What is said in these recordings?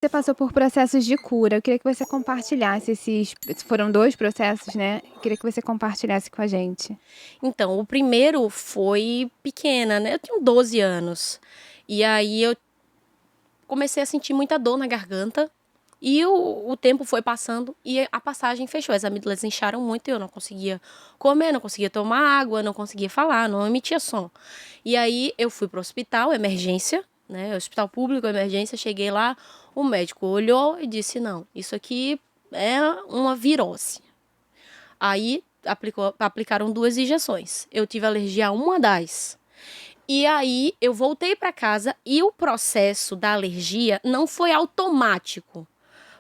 Você passou por processos de cura, eu queria que você compartilhasse esses foram 2 processos, né, eu queria que você compartilhasse com a gente. Então, o primeiro foi pequena, né, eu tinha 12 anos. E aí eu comecei a sentir muita dor na garganta, e o tempo foi passando e a passagem fechou, as amígdalas incharam muito e eu não conseguia comer, não conseguia tomar água, não conseguia falar, não emitia som. E aí eu fui para o hospital, emergência, né, hospital público, emergência, cheguei lá, o médico olhou e disse, não, isso aqui é uma virose. Aí aplicaram 2 injeções. Eu tive alergia a uma das. E aí eu voltei para casa e o processo da alergia não foi automático.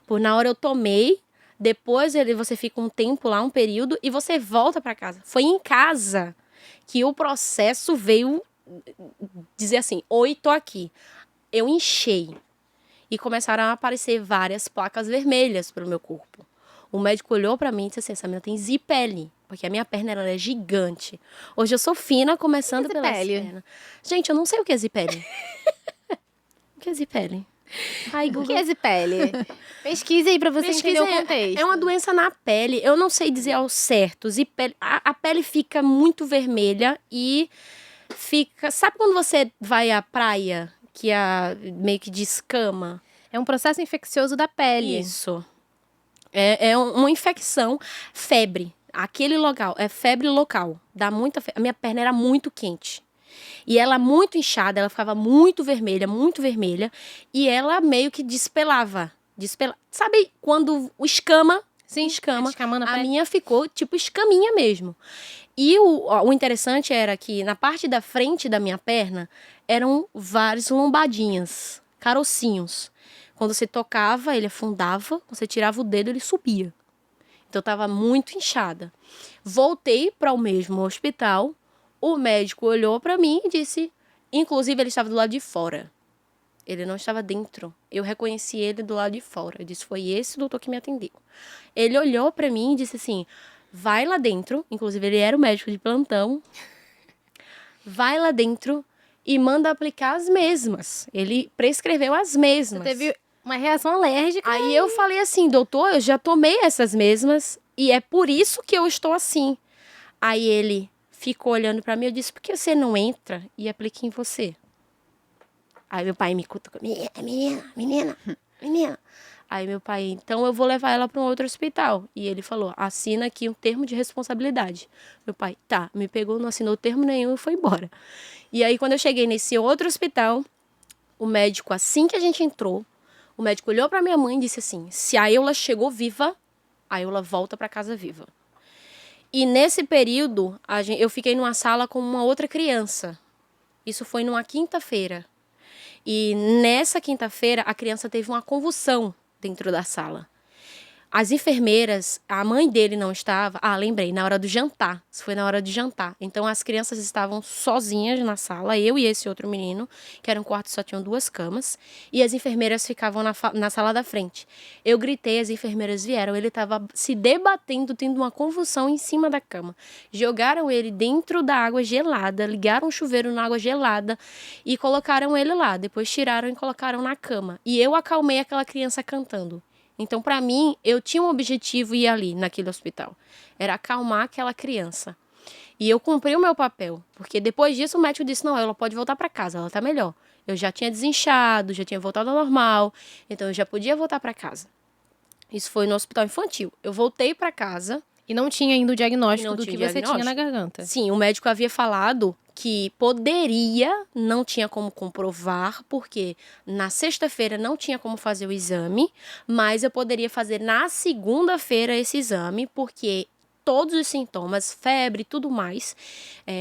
Por na hora eu tomei, depois você fica um tempo lá, um período, e você volta para casa. Foi em casa que o processo veio dizer assim, oi, tô aqui. Eu inchei. E começaram a aparecer várias placas vermelhas pro meu corpo. O médico olhou pra mim e disse assim, essa menina tem zipele, porque a minha perna era gigante. Hoje eu sou fina, começando pelas pernas. Gente, eu não sei o que é zipele. O que é zipele? Ai, O que Google. é zipele? Pesquise aí pra você entender o contexto. É uma doença na pele, eu não sei dizer ao certo. Zipele, a pele fica muito vermelha e fica... Sabe quando você vai à praia, que meio que descama? É um processo infeccioso da pele. Isso. É uma infecção, febre. Aquele local, é febre local. Dá muita febre. A minha perna era muito quente. E ela muito inchada, ela ficava muito vermelha, e ela meio que despelava. Sabe quando o escama? Sim, escama. descamando a A pele. minha ficou tipo escaminha mesmo. E o interessante era que na parte da frente da minha perna eram vários lombadinhas, carocinhos. Quando você tocava, ele afundava, quando você tirava o dedo, ele subia. Então eu tava muito inchada. Voltei para o mesmo hospital, o médico olhou para mim e disse, inclusive ele estava do lado de fora. Ele não estava dentro. Eu reconheci ele do lado de fora. Eu disse, foi esse doutor que me atendeu. Ele olhou para mim e disse assim, vai lá dentro, inclusive ele era o médico de plantão, vai lá dentro e manda aplicar as mesmas. Ele prescreveu as mesmas. Você teve uma reação alérgica. Aí eu falei assim, doutor, eu já tomei essas mesmas e é por isso que eu estou assim. Aí ele ficou olhando pra mim, eu disse, por que você não entra e aplica em você? Aí meu pai me cutucou, menina. Aí meu pai, então eu vou levar ela para um outro hospital. E ele falou, assina aqui um termo de responsabilidade. Meu pai, tá, me pegou, não assinou termo nenhum e foi embora. E aí quando eu cheguei nesse outro hospital, o médico, assim que a gente entrou, o médico olhou pra minha mãe e disse assim, se a Eula chegou viva, a Eula volta pra casa viva. E nesse período, eu fiquei numa sala com uma outra criança. Isso foi numa quinta-feira. E nessa quinta-feira, a criança teve uma convulsão dentro da sala. As enfermeiras, a mãe dele não estava... Ah, lembrei, na hora do jantar. Isso foi na hora de jantar. Então, as crianças estavam sozinhas na sala, eu e esse outro menino, que era um quarto que só tinham 2 camas, e as enfermeiras ficavam na sala da frente. Eu gritei, as enfermeiras vieram, ele estava se debatendo, tendo uma convulsão em cima da cama. Jogaram ele dentro da água gelada, ligaram o chuveiro na água gelada e colocaram ele lá. Depois tiraram e colocaram na cama. E eu acalmei aquela criança cantando. Então, para mim, eu tinha um objetivo ir ali, naquele hospital. Era acalmar aquela criança. E eu cumpri o meu papel. Porque depois disso, o médico disse, não, ela pode voltar para casa, ela tá melhor. Eu já tinha desinchado, já tinha voltado ao normal. Então, eu já podia voltar para casa. Isso foi no hospital infantil. Eu voltei para casa. E não tinha ainda o diagnóstico do que você tinha na garganta. Sim, o médico havia falado que poderia, não tinha como comprovar, porque na sexta-feira não tinha como fazer o exame, mas eu poderia fazer na segunda-feira esse exame, porque todos os sintomas, febre e tudo mais,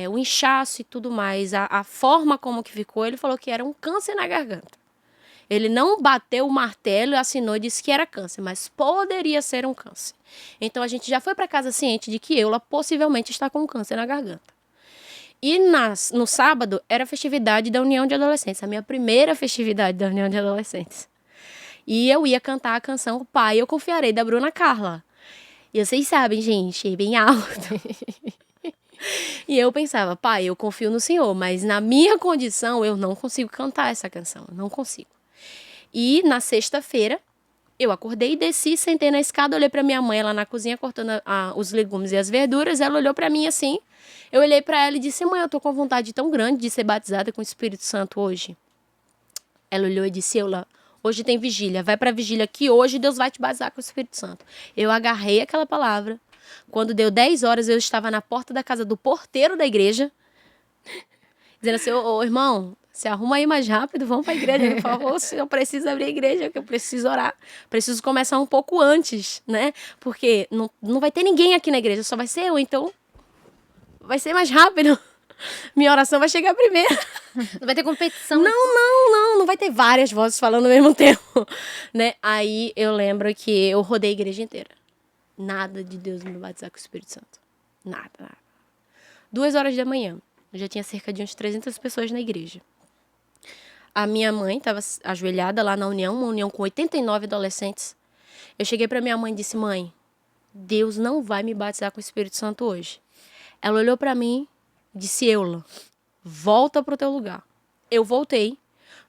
o inchaço e tudo mais, a forma como que ficou, ele falou que era um câncer na garganta. Ele não bateu o martelo e assinou e disse que era câncer, mas poderia ser um câncer. Então, a gente já foi para casa ciente de que Eula possivelmente está com câncer na garganta. E no sábado era a festividade da União de Adolescentes, a minha primeira festividade da União de Adolescentes. E eu ia cantar a canção Pai, Eu Confiarei, da Bruna Carla. E vocês sabem, gente, bem alto. E eu pensava, pai, eu confio no Senhor, mas na minha condição eu não consigo cantar essa canção, eu não consigo. E na sexta-feira, eu acordei, desci, sentei na escada, olhei pra minha mãe lá na cozinha cortando os legumes e as verduras. Ela olhou pra mim assim. Eu olhei pra ela e disse: mãe, eu tô com vontade tão grande de ser batizada com o Espírito Santo hoje. Ela olhou e disse: Eula, hoje tem vigília. Vai pra vigília que hoje Deus vai te batizar com o Espírito Santo. Eu agarrei aquela palavra. Quando deu 10 horas, eu estava na porta da casa do porteiro da igreja, dizendo assim: ô irmão, se arruma aí mais rápido, vamos pra igreja. Por favor, eu preciso abrir a igreja, que eu preciso orar. Preciso começar um pouco antes, né? Porque não vai ter ninguém aqui na igreja, só vai ser eu, então vai ser mais rápido. Minha oração vai chegar primeiro. Não vai ter competição. Não vai ter várias vozes falando ao mesmo tempo, né? Aí eu lembro que eu rodei a igreja inteira. Nada de Deus me batizar com o Espírito Santo. Nada. 2 horas da manhã. Eu já tinha cerca de uns 300 pessoas na igreja. A minha mãe estava ajoelhada lá na união, uma união com 89 adolescentes. Eu cheguei para minha mãe e disse: mãe, Deus não vai me batizar com o Espírito Santo hoje. Ela olhou para mim e disse: Eula, volta pro teu lugar. Eu voltei,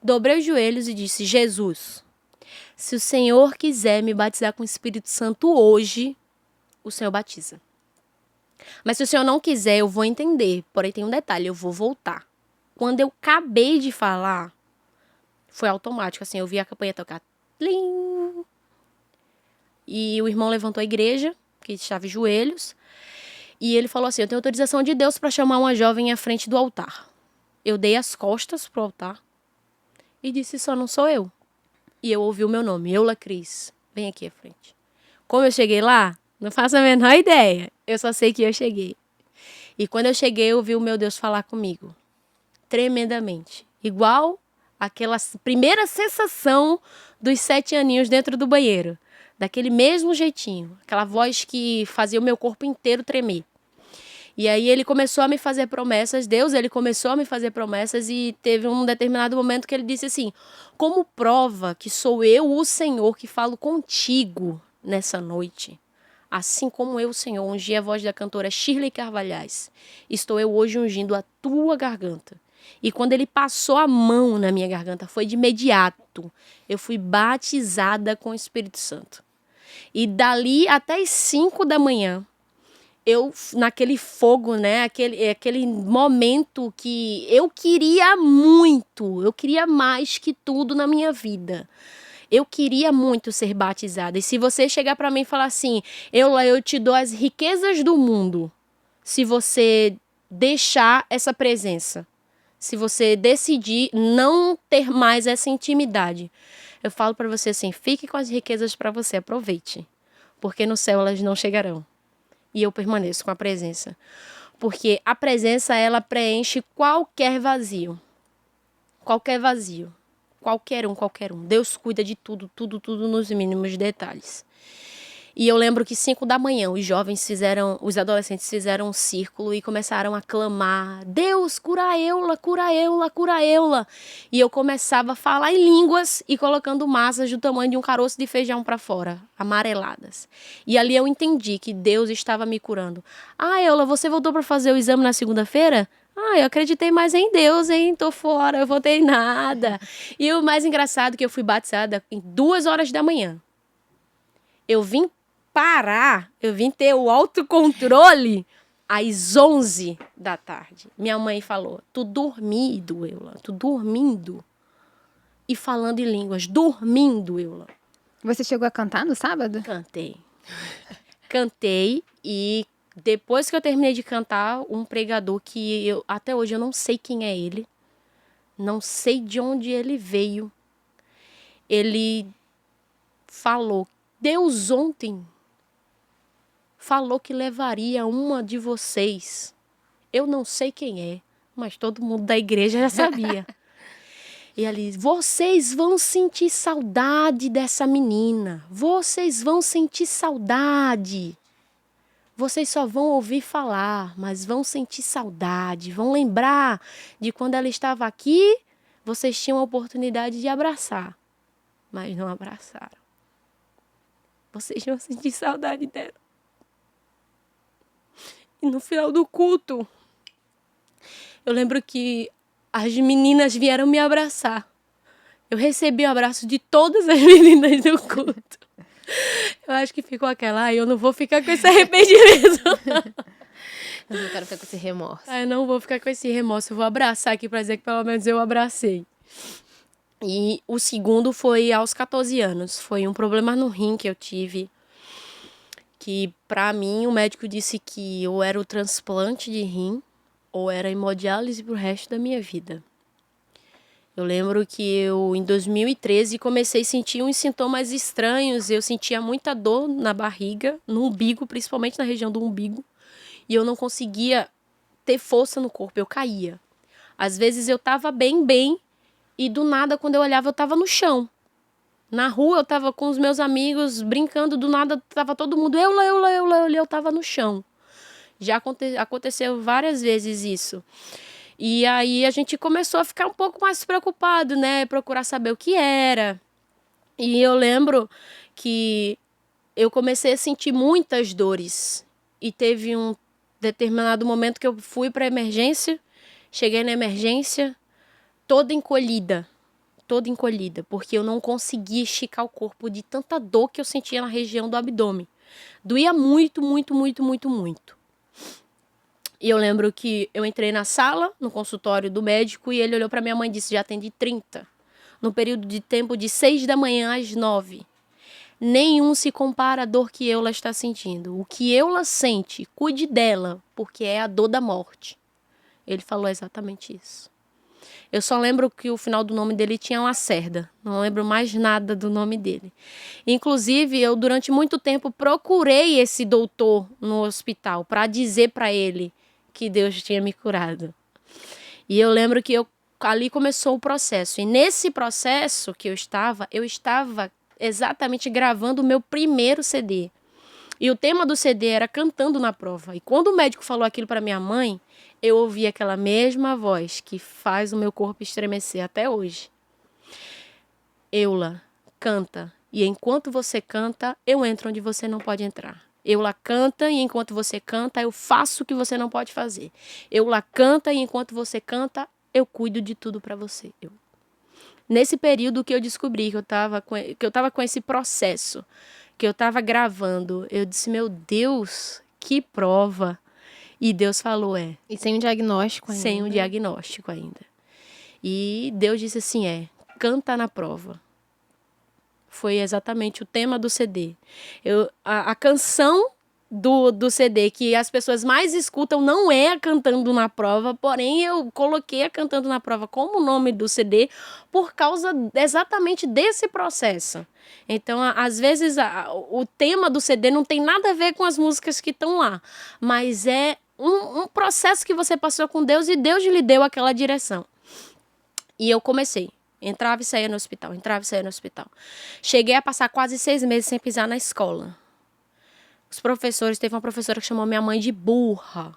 dobrei os joelhos e disse: Jesus, se o Senhor quiser me batizar com o Espírito Santo hoje, o Senhor batiza. Mas se o Senhor não quiser, eu vou entender. Porém, tem um detalhe, eu vou voltar. Quando eu acabei de falar, foi automático, assim, eu vi a campanha tocar. Tlim! E o irmão levantou a igreja, que estava em joelhos, e ele falou assim: eu tenho autorização de Deus para chamar uma jovem à frente do altar. Eu dei as costas pro altar e disse: só não sou eu. E eu ouvi o meu nome, Eula Cris, vem aqui à frente. Como eu cheguei lá, não faço a menor ideia. Eu só sei que eu cheguei. E quando eu cheguei, eu ouvi o meu Deus falar comigo. Tremendamente. Igual aquela primeira sensação dos 7 aninhos dentro do banheiro. Daquele mesmo jeitinho. Aquela voz que fazia o meu corpo inteiro tremer. E aí ele começou a me fazer promessas. Deus, ele começou a me fazer promessas. E teve um determinado momento que ele disse assim: como prova que sou eu, o Senhor, que falo contigo nessa noite, assim como eu, Senhor, ungi a voz da cantora Shirley Carvalhais, estou eu hoje ungindo a tua garganta. E quando ele passou a mão na minha garganta, foi de imediato. Eu fui batizada com o Espírito Santo. E dali até as 5 da manhã, eu, naquele fogo, né, aquele momento que eu queria muito, eu queria mais que tudo na minha vida. Eu queria muito ser batizada. E se você chegar para mim e falar assim: eu te dou as riquezas do mundo, se você deixar essa presença, se você decidir não ter mais essa intimidade, eu falo para você assim: fique com as riquezas para você, aproveite, porque no céu elas não chegarão. E eu permaneço com a presença, porque a presença, ela preenche qualquer vazio. Qualquer vazio. Qualquer um. Deus cuida de tudo nos mínimos detalhes. E eu lembro que 5 da manhã, os adolescentes fizeram um círculo e começaram a clamar: Deus, cura a Eula, cura a Eula, cura a Eula. E eu começava a falar em línguas e colocando massas do tamanho de um caroço de feijão para fora, amareladas. E ali eu entendi que Deus estava me curando. Ah, Eula, você voltou para fazer o exame na segunda-feira? Ah, eu acreditei mais em Deus, hein? Tô fora, eu voltei nada. E o mais engraçado é que eu fui batizada em 2 horas da manhã. Eu vim ter o autocontrole às 11 da tarde. Minha mãe falou: tu dormindo, Eula, tu dormindo. E falando em línguas, dormindo, Eula. Você chegou a cantar no sábado? Cantei e depois que eu terminei de cantar, um pregador que até hoje eu não sei quem é ele, não sei de onde ele veio, ele falou: Deus ontem falou que levaria uma de vocês. Eu não sei quem é, mas todo mundo da igreja já sabia. E ali: vocês vão sentir saudade dessa menina. Vocês vão sentir saudade. Vocês só vão ouvir falar, mas vão sentir saudade. Vão lembrar de quando ela estava aqui, vocês tinham a oportunidade de abraçar, mas não abraçaram. Vocês vão sentir saudade dela. E no final do culto, eu lembro que as meninas vieram me abraçar. Eu recebi o abraço de todas as meninas do culto. Eu acho que ficou aquela, eu não vou ficar com esse arrependimento. Eu não quero ficar com esse remorso. Eu não vou ficar com esse remorso, eu vou abraçar aqui pra dizer que pelo menos eu abracei. E o segundo foi aos 14 anos. Foi um problema no rim que eu tive. Que pra mim o médico disse que ou era o transplante de rim ou era hemodiálise pro resto da minha vida. Eu lembro que eu, em 2013, comecei a sentir uns sintomas estranhos. Eu sentia muita dor na barriga, no umbigo, principalmente na região do umbigo. E eu não conseguia ter força no corpo, eu caía. Às vezes eu tava bem, e do nada, quando eu olhava, eu tava no chão. Na rua, eu tava com os meus amigos brincando, do nada, tava todo mundo, eu tava no chão. Já aconteceu várias vezes isso. E aí a gente começou a ficar um pouco mais preocupado, né? Procurar saber o que era. E eu lembro que eu comecei a sentir muitas dores. E teve um determinado momento que eu fui para emergência. Cheguei na emergência toda encolhida, porque eu não conseguia esticar o corpo de tanta dor que eu sentia na região do abdômen. Doía muito. E eu lembro que eu entrei na sala, no consultório do médico, e ele olhou para minha mãe e disse, já atendi 30. No período de tempo de 6 da manhã às 9. Nenhum se compara à dor que Eula está sentindo. O que Eula sente, cuide dela, porque é a dor da morte. Ele falou exatamente isso. Eu só lembro que o final do nome dele tinha Lacerda. Não lembro mais nada do nome dele. Inclusive, eu durante muito tempo procurei esse doutor no hospital para dizer para ele que Deus tinha me curado. E eu lembro que ali começou o processo. E nesse processo que eu estava exatamente gravando o meu primeiro CD. E o tema do CD era Cantando na Prova. E quando o médico falou aquilo para minha mãe, eu ouvi aquela mesma voz que faz o meu corpo estremecer até hoje. Eula, canta. E enquanto você canta, eu entro onde você não pode entrar. Eula canta e enquanto você canta, eu faço o que você não pode fazer. Eula canta e enquanto você canta, eu cuido de tudo para você. Nesse período que eu descobri que eu estava com esse processo, que eu estava gravando, eu disse, meu Deus, que prova. E Deus falou, E sem um diagnóstico ainda. Sem um diagnóstico ainda. E Deus disse assim, canta na prova. Foi exatamente o tema do CD. A canção do CD que as pessoas mais escutam não é a Cantando na Prova, porém eu coloquei a Cantando na Prova como nome do CD por causa exatamente desse processo. Então, às vezes, o tema do CD não tem nada a ver com as músicas que estão lá, mas é um processo que você passou com Deus e Deus lhe deu aquela direção. E eu comecei. Entrava e saía no hospital. Cheguei a passar quase 6 meses sem pisar na escola. Os professores, teve uma professora que chamou minha mãe de burra.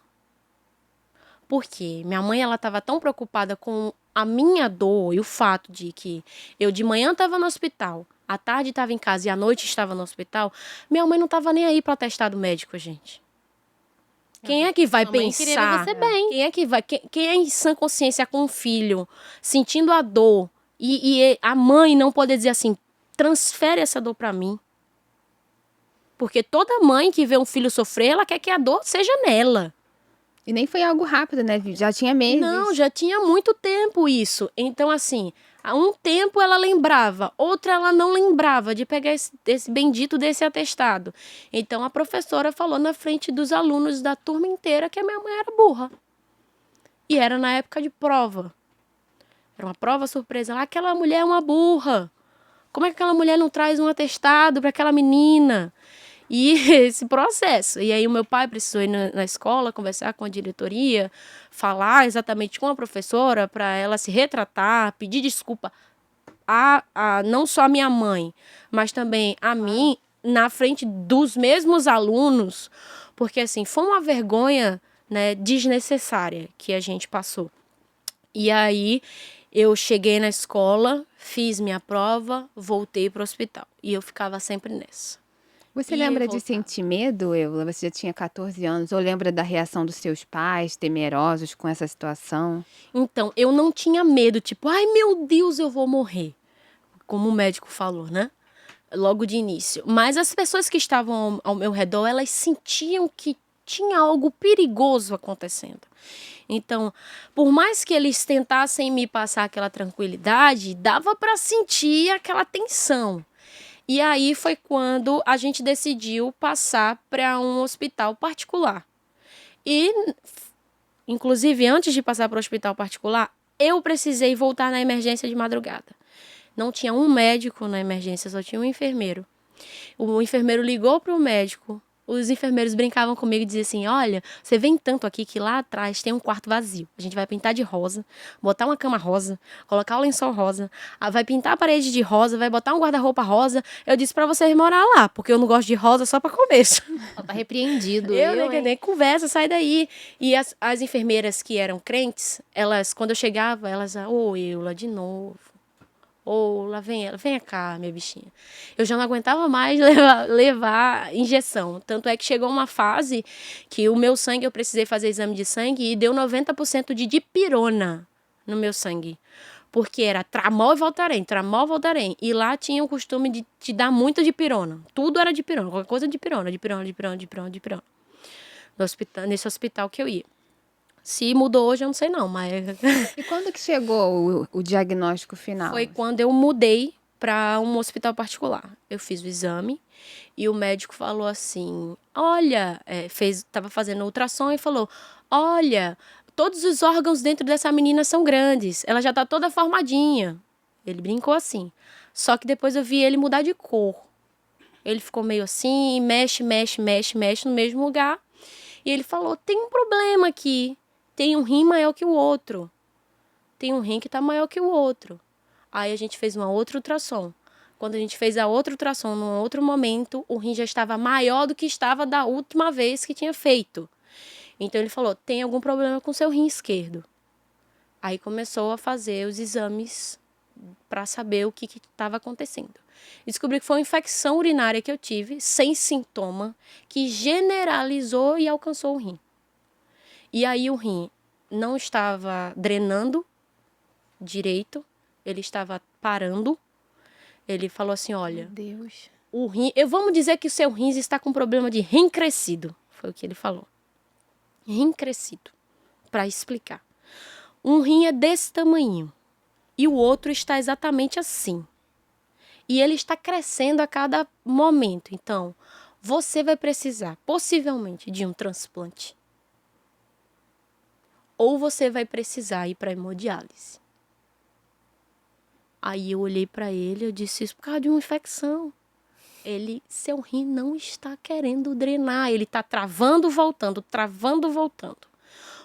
Por quê? Minha mãe, ela estava tão preocupada com a minha dor e o fato de que eu de manhã estava no hospital, à tarde estava em casa e à noite estava no hospital. Minha mãe não estava nem aí para atestado médico, gente. Quem é que vai pensar? Você bem. Quem é que vai? Quem é em sã consciência com um filho, sentindo a dor, e a mãe não poder dizer assim, transfere essa dor para mim. Porque toda mãe que vê um filho sofrer, ela quer que a dor seja nela. E nem foi algo rápido, né? Já tinha meses. Não, já tinha muito tempo isso. Então, assim, há um tempo ela lembrava, outra ela não lembrava de pegar esse bendito desse atestado. Então, a professora falou na frente dos alunos da turma inteira que a minha mãe era burra. E era na época de prova. Era uma prova surpresa. Aquela mulher é uma burra. Como é que aquela mulher não traz um atestado para aquela menina? E esse processo. E aí o meu pai precisou ir na escola, conversar com a diretoria, falar exatamente com a professora para ela se retratar, pedir desculpa não só a minha mãe, mas também a mim, na frente dos mesmos alunos, porque assim, foi uma vergonha, né, desnecessária que a gente passou. E aí eu cheguei na escola, fiz minha prova, voltei para o hospital. E eu ficava sempre nessa. Você lembra de sentir medo, Eula? Você já tinha 14 anos. Ou lembra da reação dos seus pais, temerosos com essa situação? Então, eu não tinha medo, tipo, ai meu Deus, eu vou morrer. como o médico falou, né? Logo de início. Mas as pessoas que estavam ao meu redor, elas sentiam que tinha algo perigoso acontecendo. Então, por mais que eles tentassem me passar aquela tranquilidade, dava para sentir aquela tensão. E aí foi quando a gente decidiu passar para um hospital particular. E, inclusive, antes de passar para o hospital particular, eu precisei voltar na emergência de madrugada. Não tinha um médico na emergência, só tinha um enfermeiro. O enfermeiro ligou para o médico. Os enfermeiros brincavam comigo e diziam assim, olha, você vem tanto aqui que lá atrás tem um quarto vazio. A gente vai pintar de rosa, botar uma cama rosa, colocar o lençol rosa, vai pintar a parede de rosa, vai botar um guarda-roupa rosa. Eu disse para vocês morar lá, porque eu não gosto de rosa só para começo. Tá repreendido. Eu nem conversa, sai daí. E as enfermeiras que eram crentes, elas, quando eu chegava, elas, Eula, de novo. Lá vem ela, vem cá, minha bichinha. Eu já não aguentava mais levar injeção. Tanto é que chegou uma fase que o meu sangue, eu precisei fazer exame de sangue e deu 90% de dipirona no meu sangue. Porque era Tramol e Voltaren, Tramol e Voltaren. E lá tinha o costume de te dar muita dipirona. Tudo era dipirona, qualquer coisa dipirona. Nesse hospital que eu ia. Se mudou hoje, eu não sei não, mas... E quando que chegou o diagnóstico final? Foi quando eu mudei para um hospital particular. Eu fiz o exame e o médico falou assim, olha, estava fazendo ultrassom e falou, olha, todos os órgãos dentro dessa menina são grandes, ela já está toda formadinha. Ele brincou assim. Só que depois eu vi ele mudar de cor. Ele ficou meio assim, mexe no mesmo lugar. E ele falou, tem um problema aqui. Tem um rim maior que o outro. Tem um rim que está maior que o outro. Aí a gente fez uma outra ultrassom. Quando a gente fez a outra ultrassom, num outro momento, o rim já estava maior do que estava da última vez que tinha feito. Então ele falou, tem algum problema com seu rim esquerdo. Aí começou a fazer os exames para saber o que estava acontecendo. Descobri que foi uma infecção urinária que eu tive, sem sintoma, que generalizou e alcançou o rim. E aí o rim não estava drenando direito, ele estava parando. Ele falou assim, olha, Meu Deus. o rim, vamos dizer que o seu rim está com problema de rim crescido. Foi o que ele falou. Rim crescido. Para explicar. Um rim é desse tamanho e o outro está exatamente assim. E ele está crescendo a cada momento. Então, você vai precisar, possivelmente, de um transplante. Ou você vai precisar ir para hemodiálise. Aí eu olhei para ele, eu disse, isso por causa de uma infecção. Seu rim não está querendo drenar, ele está travando, voltando.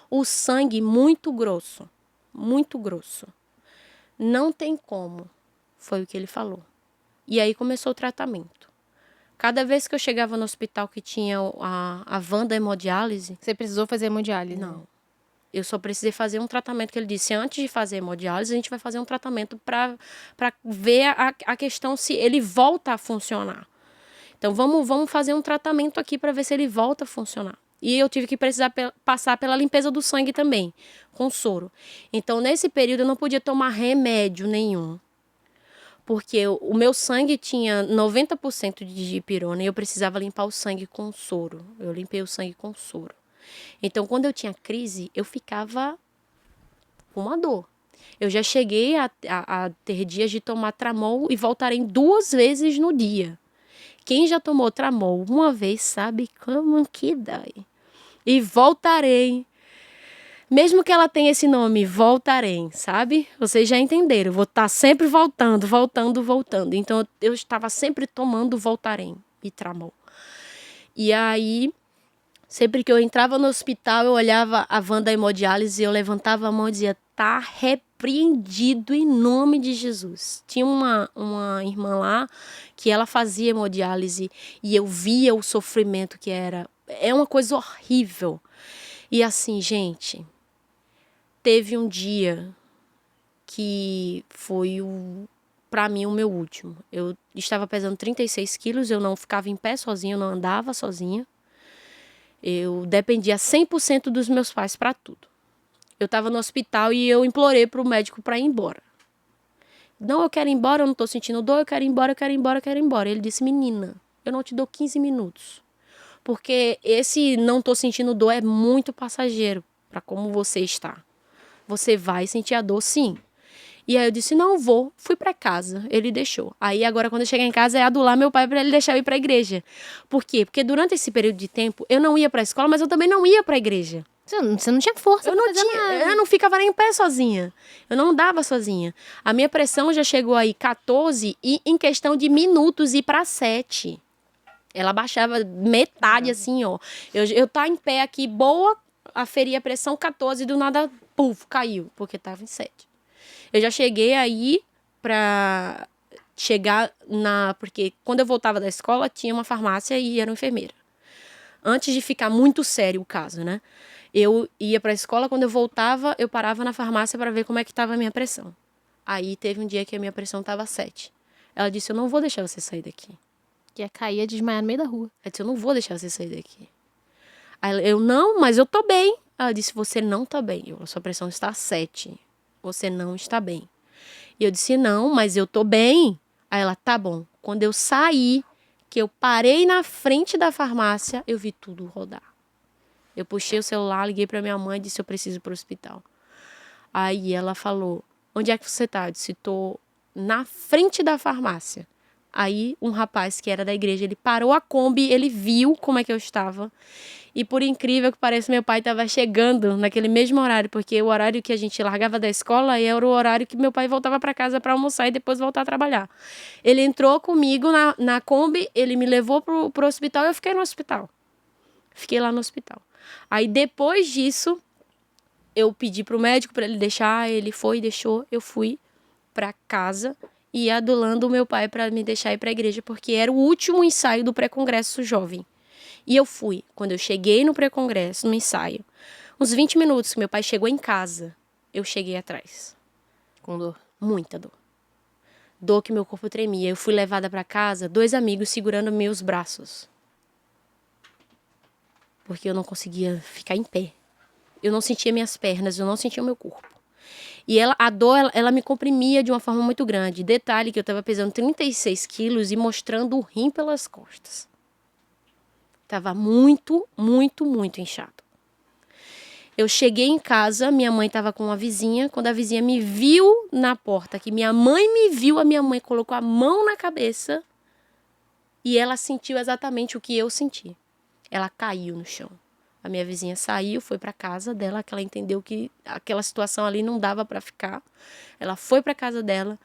O sangue muito grosso. Não tem como, foi o que ele falou. E aí começou o tratamento. Cada vez que eu chegava no hospital que tinha a van da hemodiálise... Você precisou fazer hemodiálise? Não. Eu só precisei fazer um tratamento que ele disse, antes de fazer hemodiálise, a gente vai fazer um tratamento para ver a questão se ele volta a funcionar. Então, vamos fazer um tratamento aqui para ver se ele volta a funcionar. E eu tive que passar pela limpeza do sangue também, com soro. Então, nesse período, eu não podia tomar remédio nenhum. Porque o meu sangue tinha 90% de dipirona e eu precisava limpar o sangue com soro. Eu limpei o sangue com soro. Então, quando eu tinha crise, eu ficava com uma dor. Eu já cheguei a ter dias de tomar Tramol e Voltaren 2 vezes no dia. Quem já tomou Tramol uma vez sabe como que dói. E Voltaren, mesmo que ela tenha esse nome, Voltaren, sabe? Vocês já entenderam. Eu vou estar sempre voltando. Então, eu estava sempre tomando Voltaren e Tramol. E aí... Sempre que eu entrava no hospital, eu olhava a van da hemodiálise e eu levantava a mão e dizia, tá repreendido em nome de Jesus. Tinha uma irmã lá que ela fazia hemodiálise e eu via o sofrimento que era. É uma coisa horrível. E assim, gente, teve um dia que foi para mim o meu último. Eu estava pesando 36 quilos, eu não ficava em pé sozinha, eu não andava sozinha. Eu dependia 100% dos meus pais para tudo. Eu estava no hospital e eu implorei para o médico para ir embora. Não, eu quero ir embora, eu não tô sentindo dor, eu quero ir embora, eu quero ir embora, eu quero ir embora. Ele disse, menina, eu não te dou 15 minutos. Porque esse não tô sentindo dor é muito passageiro para como você está. Você vai sentir a dor, sim. E aí eu disse, não vou. Fui para casa. Ele deixou. Aí agora quando eu cheguei em casa é adular meu pai para ele deixar eu ir para a igreja. Por quê? Porque durante esse período de tempo eu não ia para a escola, mas eu também não ia para a igreja. Você não tinha força Eu pra não fazer tinha, nada. eu não ficava nem em pé sozinha. Eu não andava sozinha. A minha pressão já chegou aí 14 e em questão de minutos ir para 7. Ela baixava metade assim, ó. Eu tá em pé aqui, boa, aferia a pressão 14 do nada, puf, caiu, porque tava em 7. Eu já cheguei aí pra chegar porque quando eu voltava da escola tinha uma farmácia e era uma enfermeira. Antes de ficar muito sério o caso, né? Eu ia pra escola, quando eu voltava, eu parava na farmácia para ver como é que tava a minha pressão. Aí teve um dia que a minha pressão tava 7. Ela disse, eu não vou deixar você sair daqui. Que ia cair, ia desmaiar no meio da rua. Ela disse, eu não vou deixar você sair daqui. Aí eu, não, mas eu tô bem. Ela disse, você não tá bem. Sua pressão está 7. Você não está bem. E eu disse, não, mas eu tô bem. Aí ela, tá bom. Quando eu saí, que eu parei na frente da farmácia, eu vi tudo rodar. Eu puxei o celular, liguei pra minha mãe e disse, eu preciso ir pro hospital. Aí ela falou, onde é que você tá? Eu disse, tô na frente da farmácia. Aí um rapaz que era da igreja, ele parou a Kombi, ele viu como é que eu estava. E por incrível que pareça, meu pai estava chegando naquele mesmo horário, porque o horário que a gente largava da escola era o horário que meu pai voltava para casa para almoçar e depois voltar a trabalhar. Ele entrou comigo na Kombi, ele me levou pro hospital e eu fiquei no hospital. Fiquei lá no hospital. Aí depois disso, eu pedi pro médico para ele deixar, ele foi e deixou, eu fui para casa e adulando o meu pai para me deixar ir para a igreja, porque era o último ensaio do pré-congresso jovem. E eu fui. Quando eu cheguei no pré-congresso, no ensaio, uns 20 minutos que meu pai chegou em casa, eu cheguei atrás. Com dor. Muita dor. Dor que meu corpo tremia. Eu fui levada para casa, 2 amigos segurando meus braços. Porque eu não conseguia ficar em pé. Eu não sentia minhas pernas, eu não sentia o meu corpo. E a dor, ela me comprimia de uma forma muito grande. Detalhe que eu estava pesando 36 quilos e mostrando o rim pelas costas. Tava muito, muito, muito inchado. Eu cheguei em casa, minha mãe estava com uma vizinha. Quando a vizinha me viu na porta, que minha mãe me viu, a minha mãe colocou a mão na cabeça e ela sentiu exatamente o que eu senti. Ela caiu no chão. A minha vizinha saiu, foi para casa dela, que ela entendeu que aquela situação ali não dava para ficar. Ela foi para casa dela.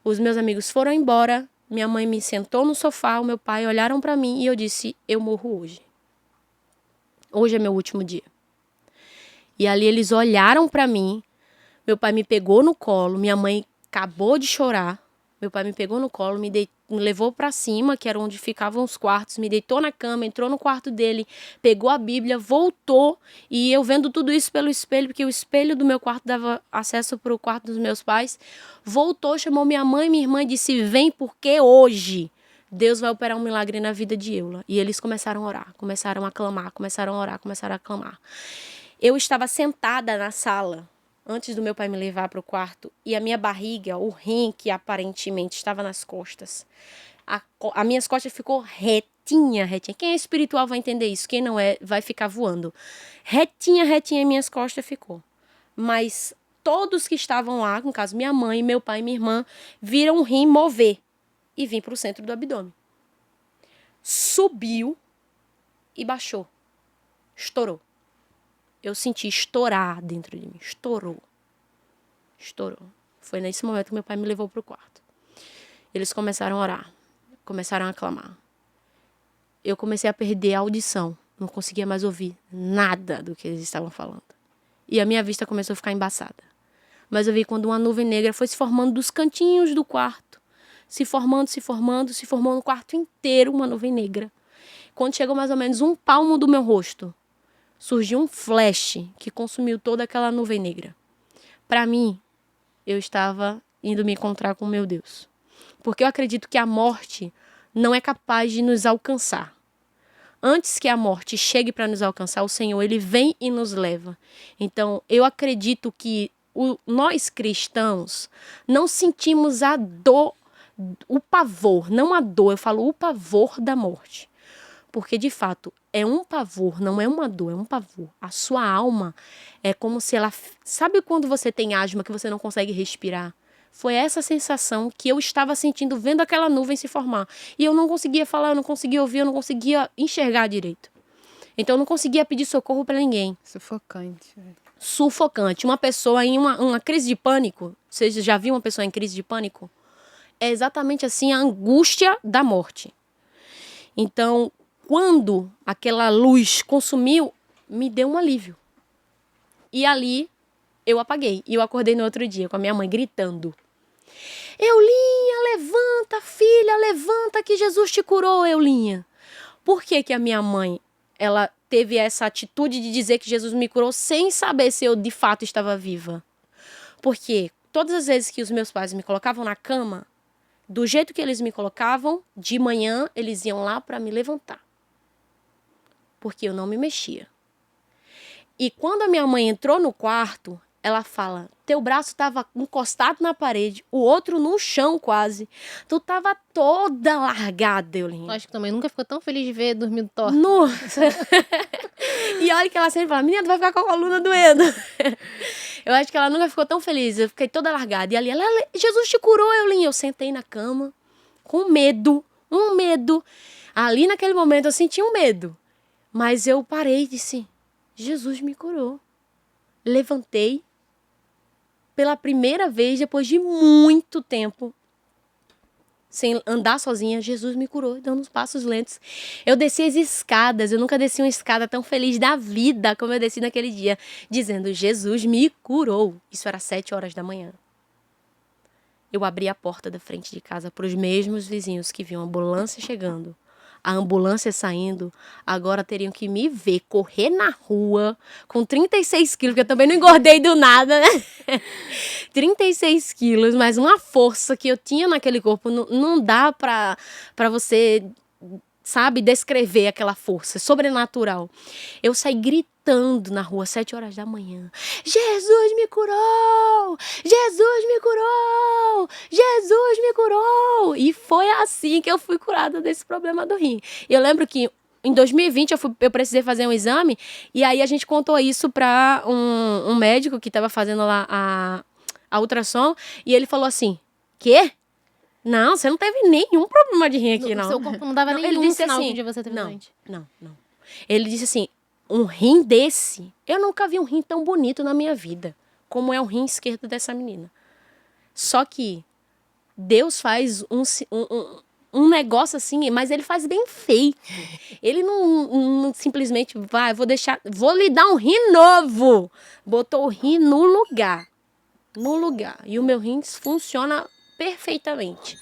Os meus amigos foram embora. Minha mãe me sentou no sofá, o meu pai olharam para mim e eu disse, eu morro hoje. Hoje é meu último dia. E ali eles olharam para mim, meu pai me pegou no colo, minha mãe acabou de chorar. Meu pai me pegou no colo, me levou para cima, que era onde ficavam os quartos, me deitou na cama, entrou no quarto dele, pegou a Bíblia, voltou, e eu vendo tudo isso pelo espelho, porque o espelho do meu quarto dava acesso para o quarto dos meus pais. Voltou, chamou minha mãe e minha irmã e disse, vem porque hoje Deus vai operar um milagre na vida de Eula. E eles começaram a orar, começaram a clamar, começaram a orar, começaram a clamar. Eu estava sentada na sala, antes do meu pai me levar para o quarto, e a minha barriga, o rim que aparentemente estava nas costas, as minhas costas ficou retinha. Quem é espiritual vai entender isso, quem não é vai ficar voando. Retinha, minhas costas ficou. Mas todos que estavam lá, no caso minha mãe, meu pai e minha irmã, viram o rim mover e vir para o centro do abdômen. Subiu e baixou. Estourou. Eu senti estourar dentro de mim. Estourou. Foi nesse momento que meu pai me levou para o quarto. Eles começaram a orar. Começaram a clamar. Eu comecei a perder a audição. Não conseguia mais ouvir nada do que eles estavam falando. E a minha vista começou a ficar embaçada. Mas eu vi quando uma nuvem negra foi se formando dos cantinhos do quarto. Se formando no quarto inteiro uma nuvem negra. Quando chegou mais ou menos um palmo do meu rosto, surgiu um flash que consumiu toda aquela nuvem negra. Para mim, eu estava indo me encontrar com meu Deus. Porque eu acredito que a morte não é capaz de nos alcançar. Antes que a morte chegue para nos alcançar, o Senhor, Ele vem e nos leva. Então, eu acredito que nós cristãos não sentimos a dor, o pavor, não a dor, eu falo o pavor da morte. Porque, de fato, é um pavor, não é uma dor, é um pavor. A sua alma é como se ela... Sabe quando você tem asma que você não consegue respirar? Foi essa sensação que eu estava sentindo vendo aquela nuvem se formar. E eu não conseguia falar, eu não conseguia ouvir, eu não conseguia enxergar direito. Então, eu não conseguia pedir socorro para ninguém. Sufocante. Sufocante. Uma pessoa em uma crise de pânico, você já viu uma pessoa em crise de pânico? É exatamente assim a angústia da morte. Então, quando aquela luz consumiu, me deu um alívio. E ali, eu apaguei. E eu acordei no outro dia com a minha mãe gritando. Eulinha, levanta, filha, levanta que Jesus te curou, Eulinha. Por que que a minha mãe, ela teve essa atitude de dizer que Jesus me curou sem saber se eu de fato estava viva? Porque todas as vezes que os meus pais me colocavam na cama, do jeito que eles me colocavam, de manhã eles iam lá para me levantar. Porque eu não me mexia. E quando a minha mãe entrou no quarto, ela fala, teu braço estava encostado na parede, o outro no chão quase. Tu estava toda largada, Eulinha. Acho que também nunca ficou tão feliz de ver dormindo torto. Nossa! E olha que ela sempre fala, menina, tu vai ficar com a coluna doendo. Eu acho que ela nunca ficou tão feliz, eu fiquei toda largada. E ali, Jesus te curou, Eulinha. Eu sentei na cama, com medo, um medo. Ali naquele momento eu senti um medo. Mas eu parei e disse, Jesus me curou. Levantei. Pela primeira vez, depois de muito tempo, sem andar sozinha, Jesus me curou, dando uns passos lentos. Eu desci as escadas, eu nunca desci uma escada tão feliz da vida como eu desci naquele dia, dizendo, Jesus me curou. Isso era 7 horas da manhã. Eu abri a porta da frente de casa para os mesmos vizinhos que viam a ambulância chegando. A ambulância saindo, agora teriam que me ver correr na rua com 36 quilos, porque eu também não engordei do nada, né? 36 quilos, mas uma força que eu tinha naquele corpo, não dá pra você, sabe, descrever aquela força sobrenatural. Eu saí gritando na rua, 7 horas da manhã. Jesus me curou! Jesus me curou! Jesus me curou! E foi assim que eu fui curada desse problema do rim. Eu lembro que em 2020 eu precisei fazer um exame e aí a gente contou isso para um médico que estava fazendo lá a ultrassom e ele falou assim, quê? Não, você não teve nenhum problema de rim aqui, não. O seu corpo não dava Não, nenhum ele disse sinal assim, de você teve doente. Não. Ele disse assim, um rim desse, eu nunca vi um rim tão bonito na minha vida, como é o rim esquerdo dessa menina. Só que Deus faz um negócio assim, mas ele faz bem feito. Ele não simplesmente vou lhe dar um rim novo. Botou o rim no lugar. E o meu rim funciona perfeitamente.